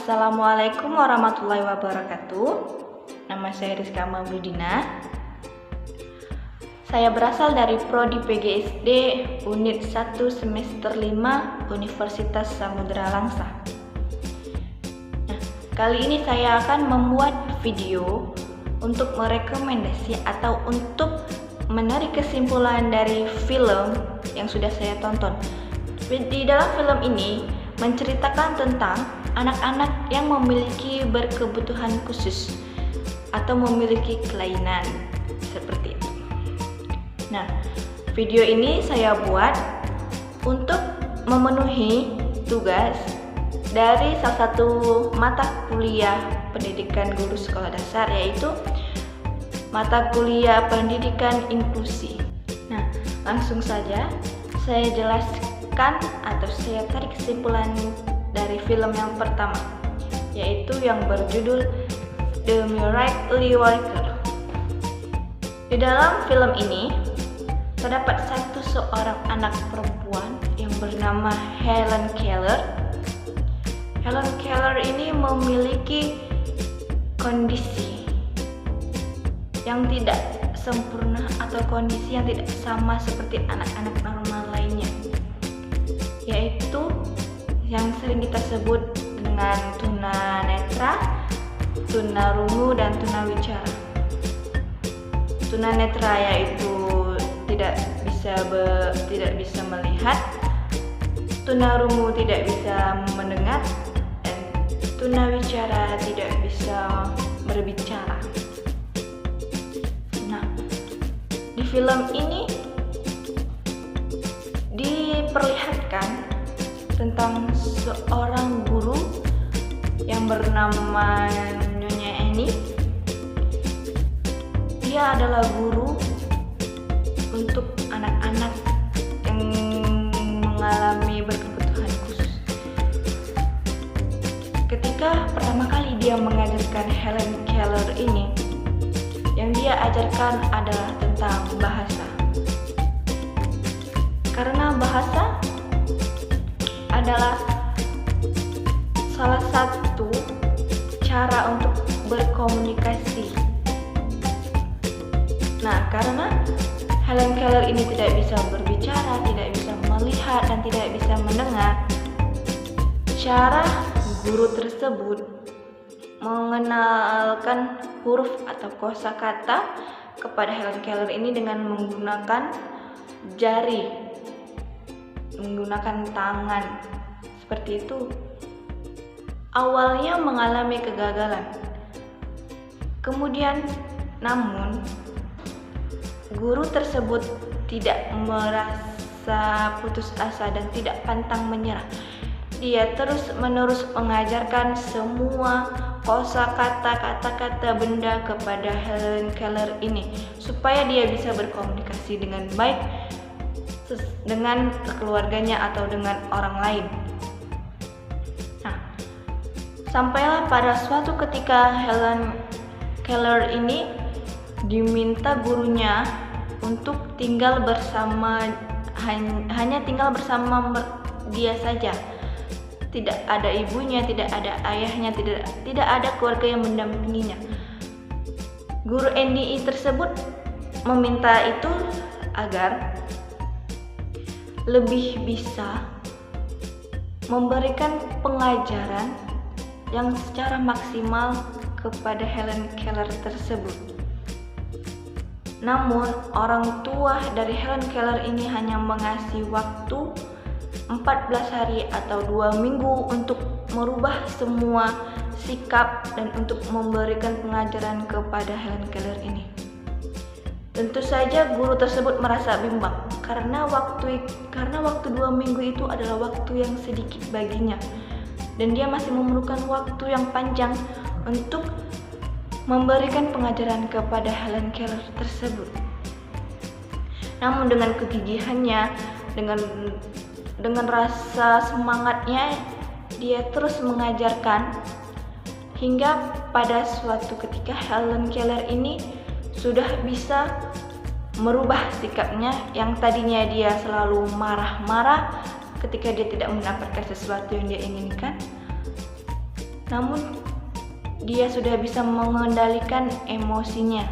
Assalamualaikum warahmatullahi wabarakatuh. Nama saya Rizka Mauludina. Saya berasal dari Prodi PGSD Unit 1 Semester 5 Universitas Samudera Langsa. Nah, kali ini saya akan membuat video untuk merekomendasi atau untuk menarik kesimpulan dari film yang sudah saya tonton. Di dalam film ini menceritakan tentang anak-anak yang memiliki berkebutuhan khusus atau memiliki kelainan seperti itu. Nah, video ini saya buat untuk memenuhi tugas dari salah satu mata kuliah pendidikan guru sekolah dasar, yaitu mata kuliah pendidikan inklusi. Nah, langsung saja saya jelaskan atau saya tarik kesimpulan dari film yang pertama, yaitu yang berjudul The Miracle Worker. Di dalam film ini terdapat seorang anak perempuan yang bernama Helen Keller. Helen Keller ini memiliki kondisi yang tidak sempurna atau kondisi yang tidak sama seperti anak-anak normal lainnya, yaitu yang sering kita sebut dengan tunanetra, tunarungu, dan tunawicara. Tunanetra yaitu tidak bisa melihat, tunarungu tidak bisa mendengar, dan tunawicara tidak bisa berbicara. Nah, di film ini diperlihatkan tentang seorang guru yang bernama Nyonya Annie. Dia adalah guru untuk anak-anak yang mengalami berkebutuhan khusus. Ketika pertama kali dia mengajarkan Helen Keller ini, yang dia ajarkan adalah tentang bahasa. Karena bahasa adalah salah satu cara untuk berkomunikasi. Nah, karena Helen Keller ini tidak bisa berbicara, tidak bisa melihat, dan tidak bisa mendengar, cara guru tersebut mengenalkan huruf atau kosakata kepada Helen Keller ini dengan menggunakan jari, menggunakan tangan. Seperti itu. Awalnya mengalami kegagalan. Kemudian, namun guru tersebut tidak merasa putus asa dan tidak pantang menyerah. Dia terus-menerus mengajarkan semua kosakata, kata-kata, benda kepada Helen Keller ini supaya dia bisa berkomunikasi dengan baik dengan keluarganya atau dengan orang lain. Nah, sampailah pada suatu ketika Helen Keller ini diminta gurunya untuk tinggal bersama, hanya tinggal bersama dia saja. Tidak ada ibunya, tidak ada ayahnya, tidak ada keluarga yang mendampinginya. Guru NDI tersebut meminta itu agar lebih bisa memberikan pengajaran yang secara maksimal kepada Helen Keller tersebut. Namun, orang tua dari Helen Keller ini hanya mengasih waktu 14 hari atau 2 minggu untuk merubah semua sikap dan untuk memberikan pengajaran kepada Helen Keller ini. Tentu saja guru tersebut merasa bimbang karena waktu 2 minggu itu adalah waktu yang sedikit baginya, dan dia masih memerlukan waktu yang panjang untuk memberikan pengajaran kepada Helen Keller tersebut. Namun dengan kegigihannya, dengan rasa semangatnya, dia terus mengajarkan hingga pada suatu ketika Helen Keller ini sudah bisa merubah sikapnya yang tadinya dia selalu marah-marah ketika dia tidak mendapatkan sesuatu yang dia inginkan. namun dia sudah bisa mengendalikan emosinya.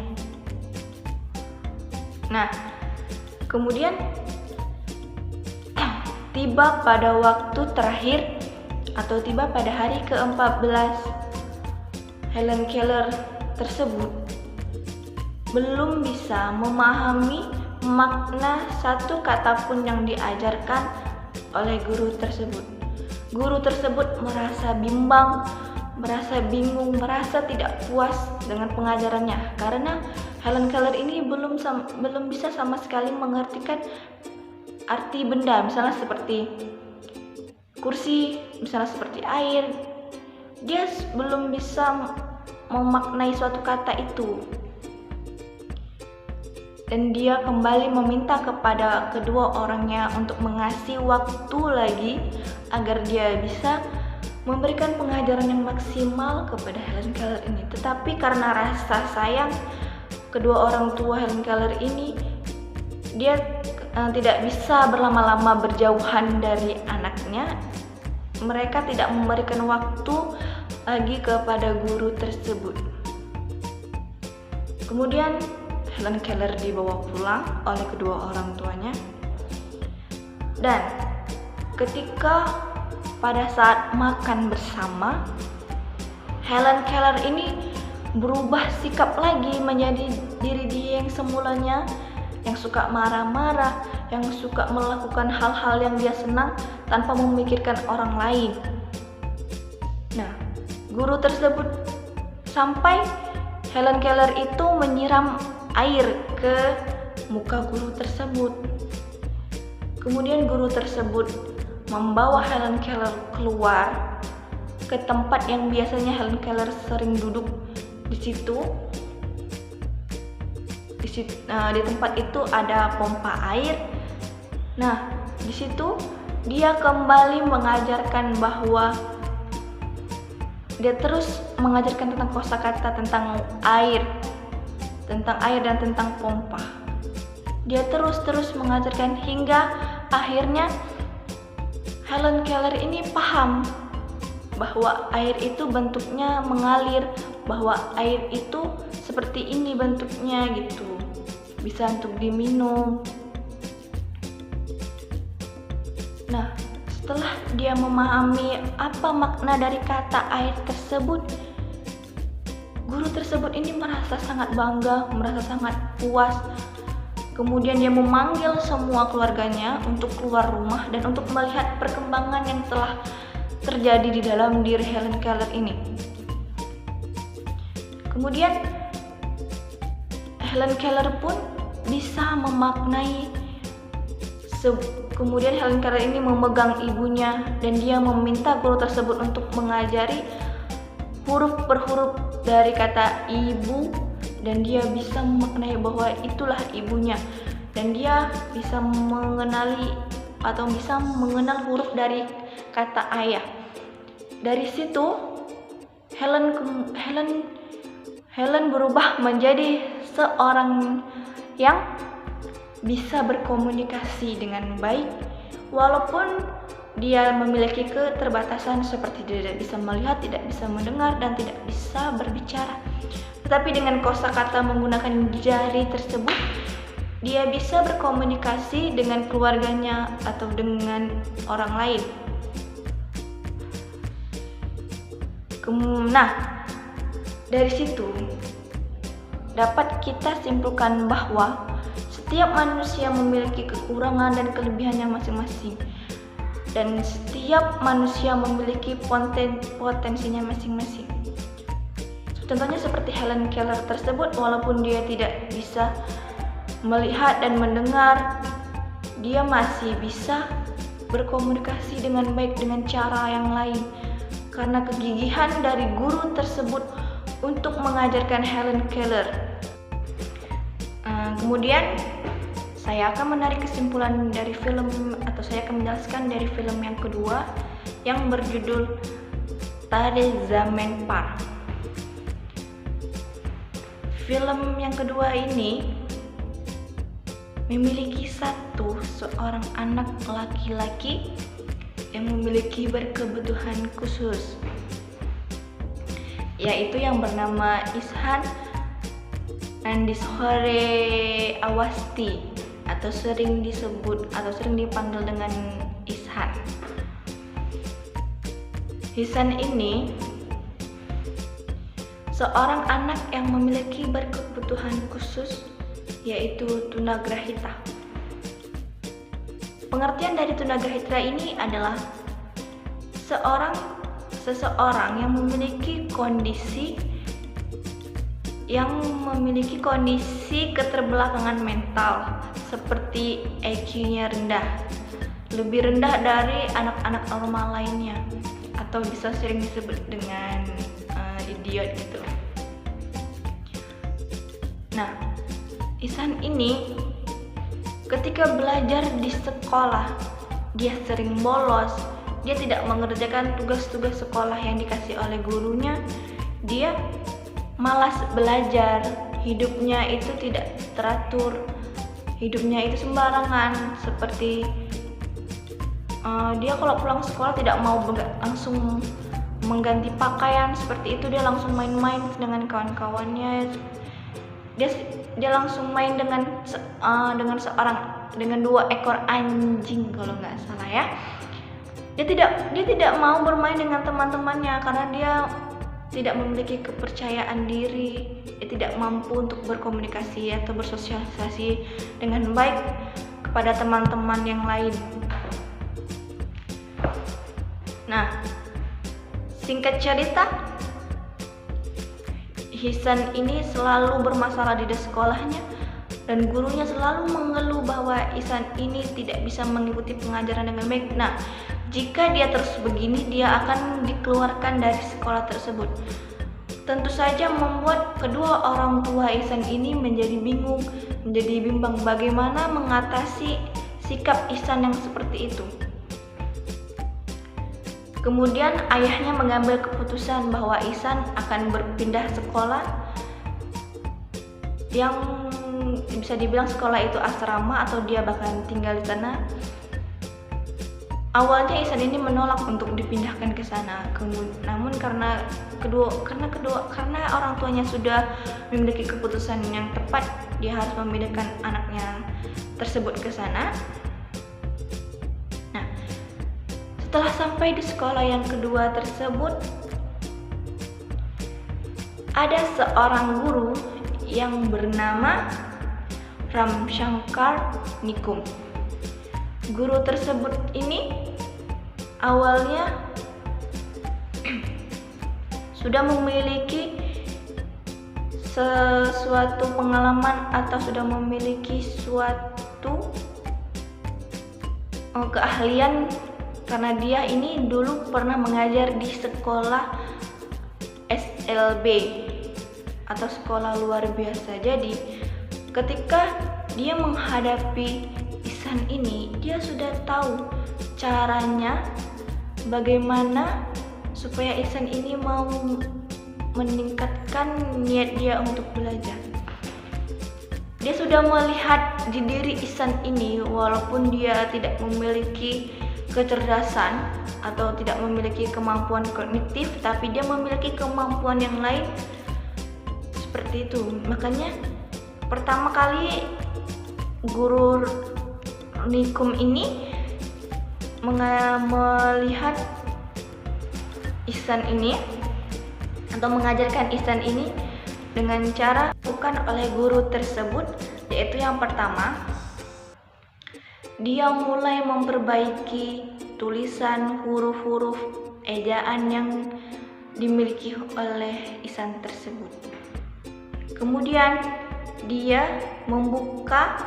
Nah, kemudian tiba pada waktu terakhir atau tiba pada hari ke-14, Helen Keller tersebut belum bisa memahami makna satu kata pun yang diajarkan oleh guru tersebut. Guru tersebut merasa bimbang, merasa bingung, merasa tidak puas dengan pengajarannya karena Helen Keller ini belum bisa sama sekali mengartikan arti benda, misalnya seperti kursi, misalnya seperti air. Dia belum bisa memaknai suatu kata itu. Dan dia kembali meminta kepada kedua orangnya untuk mengasih waktu lagi agar dia bisa memberikan pengajaran yang maksimal kepada Helen Keller ini. Tetapi karena rasa sayang kedua orang tua Helen Keller ini, dia tidak bisa berlama-lama berjauhan dari anaknya. Mereka tidak memberikan waktu lagi kepada guru tersebut. Kemudian Helen Keller dibawa pulang oleh kedua orang tuanya, dan ketika pada saat makan bersama, Helen Keller ini berubah sikap lagi menjadi diri dia yang semulanya, yang suka marah-marah, yang suka melakukan hal-hal yang dia senang tanpa memikirkan orang lain. Nah, guru tersebut sampai Helen Keller itu menyiram air ke muka guru tersebut. Kemudian guru tersebut membawa Helen Keller keluar ke tempat yang biasanya Helen Keller sering duduk di situ. Di tempat itu ada pompa air. Nah, di situ dia kembali mengajarkan bahwa dia terus mengajarkan tentang kosakata tentang air dan tentang pompa. Dia terus mengajarkan hingga akhirnya Helen Keller ini paham bahwa air itu bentuknya mengalir, bahwa air itu seperti ini bentuknya gitu, bisa untuk diminum. Nah, setelah dia memahami apa makna dari kata air tersebut, guru tersebut ini merasa sangat bangga, merasa sangat puas. Kemudian dia memanggil semua keluarganya untuk keluar rumah dan untuk melihat perkembangan yang telah terjadi di dalam diri Helen Keller ini. Kemudian Helen Keller pun bisa memaknai. Kemudian Helen Keller ini memegang ibunya dan dia meminta guru tersebut untuk mengajari huruf per huruf dari kata ibu, dan dia bisa memaknai bahwa itulah ibunya, dan dia bisa mengenali atau bisa mengenal huruf dari kata ayah. Dari situ Helen berubah menjadi seorang yang bisa berkomunikasi dengan baik, walaupun dia memiliki keterbatasan seperti tidak bisa melihat, tidak bisa mendengar, dan tidak bisa berbicara. Tetapi dengan kosakata menggunakan jari tersebut, dia bisa berkomunikasi dengan keluarganya atau dengan orang lain. Nah, dari situ dapat kita simpulkan bahwa setiap manusia memiliki kekurangan dan kelebihannya masing-masing, dan setiap manusia memiliki potensinya masing-masing. Contohnya seperti Helen Keller tersebut, walaupun dia tidak bisa melihat dan mendengar, dia masih bisa berkomunikasi dengan baik dengan cara yang lain karena kegigihan dari guru tersebut untuk mengajarkan Helen Keller. Kemudian saya akan menarik kesimpulan dari film, atau saya akan menjelaskan dari film yang kedua yang berjudul Tare Zaman Par. Film yang kedua ini memiliki seorang anak laki-laki yang memiliki berkebutuhan khusus. yaitu yang bernama Ishan Andishore Awasti, atau sering dipanggil dengan Ishan. Ihsan ini seorang anak yang memiliki berkebutuhan khusus, yaitu tunagrahita. Pengertian dari tunagrahita ini adalah seseorang yang memiliki kondisi keterbelakangan mental, seperti IQ-nya rendah, lebih rendah dari anak-anak normal lainnya, atau bisa sering disebut dengan idiot gitu. Nah, Ihsan ini ketika belajar di sekolah, dia sering bolos, dia tidak mengerjakan tugas-tugas sekolah yang dikasih oleh gurunya, dia malas belajar, hidupnya itu tidak teratur, hidupnya itu sembarangan, seperti dia kalau pulang sekolah tidak mau langsung mengganti pakaian, seperti itu dia langsung main-main dengan kawan-kawannya, dia langsung main dengan 2 ekor anjing kalau nggak salah ya. Dia tidak mau bermain dengan teman-temannya karena dia tidak memiliki kepercayaan diri, dia tidak mampu untuk berkomunikasi atau bersosialisasi dengan baik kepada teman-teman yang lain. Nah, singkat cerita, Ihsan ini selalu bermasalah di sekolahnya, dan gurunya selalu mengeluh bahwa Ihsan ini tidak bisa mengikuti pengajaran dengan baik. Nah, jika dia terus begini, dia akan dikeluarkan dari sekolah tersebut. Tentu saja membuat kedua orang tua Ihsan ini menjadi bimbang bagaimana mengatasi sikap Ihsan yang seperti itu. Kemudian ayahnya mengambil keputusan bahwa Ihsan akan berpindah sekolah yang bisa dibilang sekolah itu asrama atau dia bahkan tinggal di sana. Awalnya Ihsan ini menolak untuk dipindahkan ke sana. Namun karena orang tuanya sudah memiliki keputusan yang tepat, dia harus memindahkan anaknya tersebut ke sana. Setelah sampai di sekolah yang kedua tersebut, ada seorang guru yang bernama Ramshankar Nikum. Guru tersebut ini awalnya sudah memiliki sesuatu pengalaman atau sudah memiliki suatu keahlian, karena dia ini dulu pernah mengajar di sekolah SLB atau sekolah luar biasa. Jadi ketika dia menghadapi Ihsan ini, dia sudah tahu caranya bagaimana supaya Ihsan ini mau meningkatkan niat dia untuk belajar. Dia sudah melihat di diri Ihsan ini, walaupun dia tidak memiliki kecerdasan atau tidak memiliki kemampuan kognitif, tapi dia memiliki kemampuan yang lain seperti itu. Makanya pertama kali guru Nikum ini melihat Ihsan ini atau mengajarkan Ihsan ini dengan cara bukan oleh guru tersebut, yaitu yang pertama, dia mulai memperbaiki tulisan huruf-huruf ejaan yang dimiliki oleh Ihsan tersebut. Kemudian dia membuka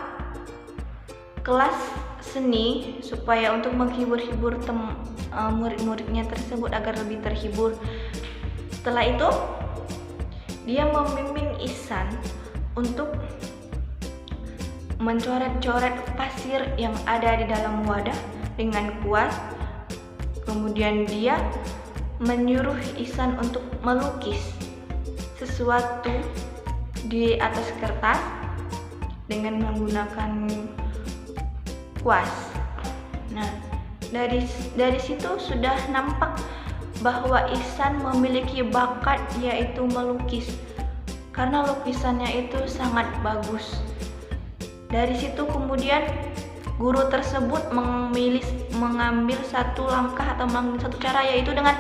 kelas seni supaya untuk menghibur-hibur murid-muridnya tersebut agar lebih terhibur. Setelah itu, dia membimbing Ihsan untuk mencoret-coret pasir yang ada di dalam wadah dengan kuas. Kemudian dia menyuruh Ihsan untuk melukis sesuatu di atas kertas dengan menggunakan kuas. Nah, dari situ sudah nampak bahwa Ihsan memiliki bakat yaitu melukis karena lukisannya itu sangat bagus. Dari situ kemudian guru tersebut mengambil satu langkah atau mengambil satu cara, yaitu dengan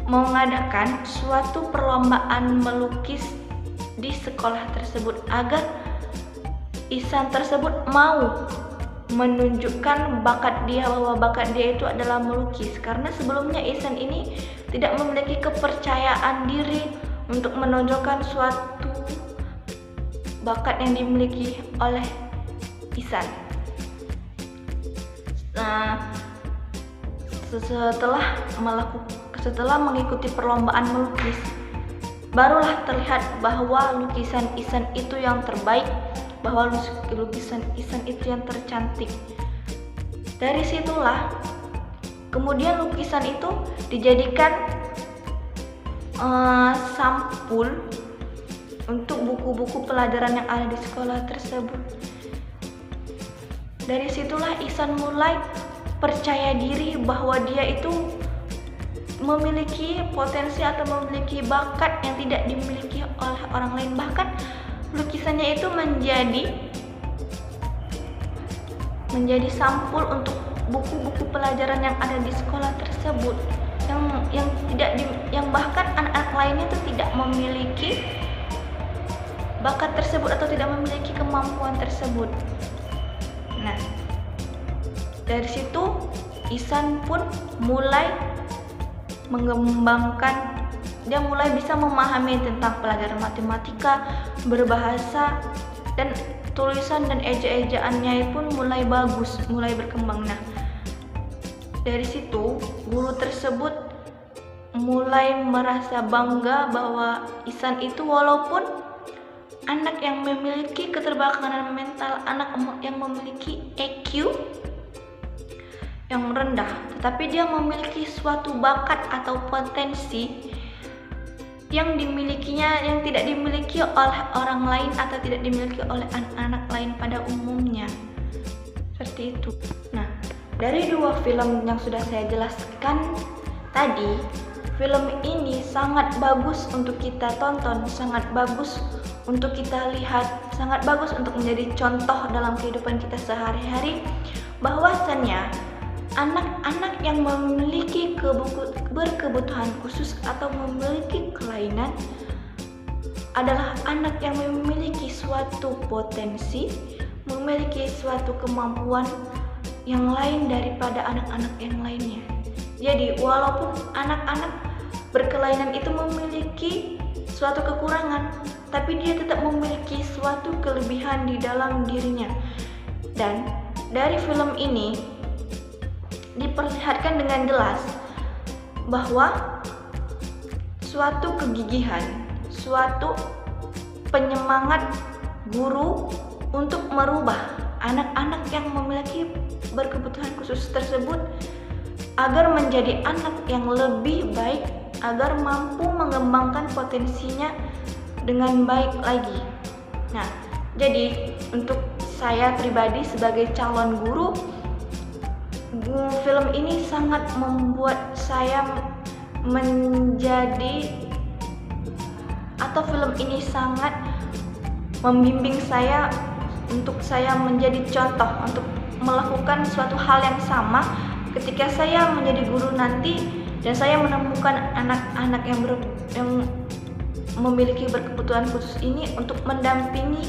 mengadakan suatu perlombaan melukis di sekolah tersebut agar Ihsan tersebut mau menunjukkan bahwa bakat dia itu adalah melukis, karena sebelumnya Ihsan ini tidak memiliki kepercayaan diri untuk menonjolkan suatu bakat yang dimiliki oleh Ihsan. Nah, setelah mengikuti perlombaan melukis, barulah terlihat bahwa lukisan Ihsan itu yang terbaik, bahwa lukisan Ihsan itu yang tercantik. Dari situlah kemudian lukisan itu dijadikan sampul untuk buku-buku pelajaran yang ada di sekolah tersebut. Dari situlah Ihsan mulai percaya diri bahwa dia itu memiliki potensi atau memiliki bakat yang tidak dimiliki oleh orang lain. Bahkan lukisannya itu menjadi sampul untuk buku-buku pelajaran yang ada di sekolah tersebut, yang bahkan anak-anak lainnya itu tidak memiliki bakat tersebut atau tidak memiliki kemampuan tersebut. Nah, dari situ Ihsan pun mulai mengembangkan, dia mulai bisa memahami tentang pelajaran matematika, berbahasa, dan tulisan dan eja-ejaannya pun mulai bagus, mulai berkembang. Nah, dari situ guru tersebut mulai merasa bangga bahwa Ihsan itu walaupun anak yang memiliki keterbelakangan mental, anak yang memiliki EQ yang rendah, tetapi dia memiliki suatu bakat atau potensi yang dimilikinya, yang tidak dimiliki oleh orang lain atau tidak dimiliki oleh anak-anak lain pada umumnya. Seperti itu. Nah, dari dua film yang sudah saya jelaskan tadi, film ini sangat bagus untuk kita tonton, sangat bagus untuk kita lihat, sangat bagus untuk menjadi contoh dalam kehidupan kita sehari-hari, bahwasannya anak-anak yang memiliki berkebutuhan khusus atau memiliki kelainan adalah anak yang memiliki suatu potensi, memiliki suatu kemampuan yang lain daripada anak-anak yang lainnya. Jadi walaupun anak-anak berkelainan itu memiliki suatu kekurangan, tapi dia tetap memiliki suatu kelebihan di dalam dirinya. Dan dari film ini diperlihatkan dengan jelas bahwa suatu kegigihan, suatu penyemangat guru untuk merubah anak-anak yang memiliki berkebutuhan khusus tersebut agar menjadi anak yang lebih baik, agar mampu mengembangkan potensinya dengan baik lagi. Nah, jadi untuk saya pribadi sebagai calon guru, film ini sangat membuat saya film ini sangat membimbing saya untuk saya menjadi contoh untuk melakukan suatu hal yang sama ketika saya menjadi guru nanti dan saya menemukan anak-anak yang memiliki berkebutuhan khusus ini, untuk mendampingi,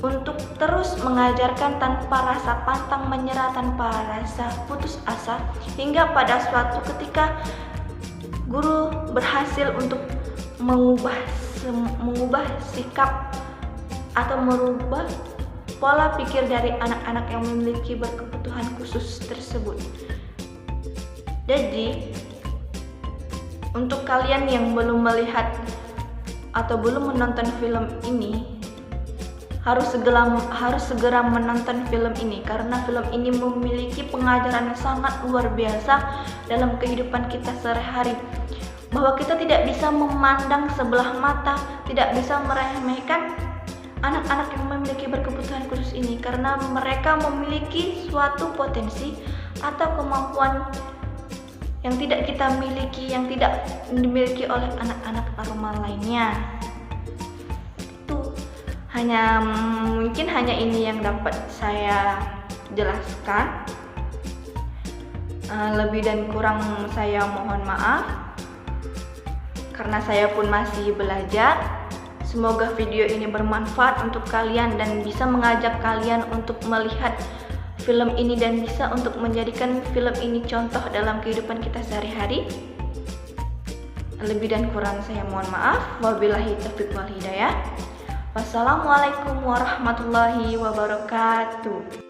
untuk terus mengajarkan tanpa rasa pantang menyerah, tanpa rasa putus asa, hingga pada suatu ketika guru berhasil untuk mengubah sikap atau merubah pola pikir dari anak-anak yang memiliki berkebutuhan khusus tersebut. Jadi untuk kalian yang belum melihat atau belum menonton film ini, harus segera menonton film ini, karena film ini memiliki pengajaran yang sangat luar biasa dalam kehidupan kita sehari-hari, bahwa kita tidak bisa memandang sebelah mata, tidak bisa meremehkan anak-anak yang memiliki berkebutuhan khusus ini, karena mereka memiliki suatu potensi atau kemampuan yang tidak kita miliki, yang tidak dimiliki oleh anak-anak normal lainnya. Itu mungkin hanya ini yang dapat saya jelaskan. Lebih dan kurang saya mohon maaf, karena saya pun masih belajar. Semoga video ini bermanfaat untuk kalian dan bisa mengajak kalian untuk melihat film ini dan bisa untuk menjadikan film ini contoh dalam kehidupan kita sehari-hari. Lebih dan kurang saya mohon maaf. Wabillahi taufiq wal hidayah. Wassalamualaikum warahmatullahi wabarakatuh.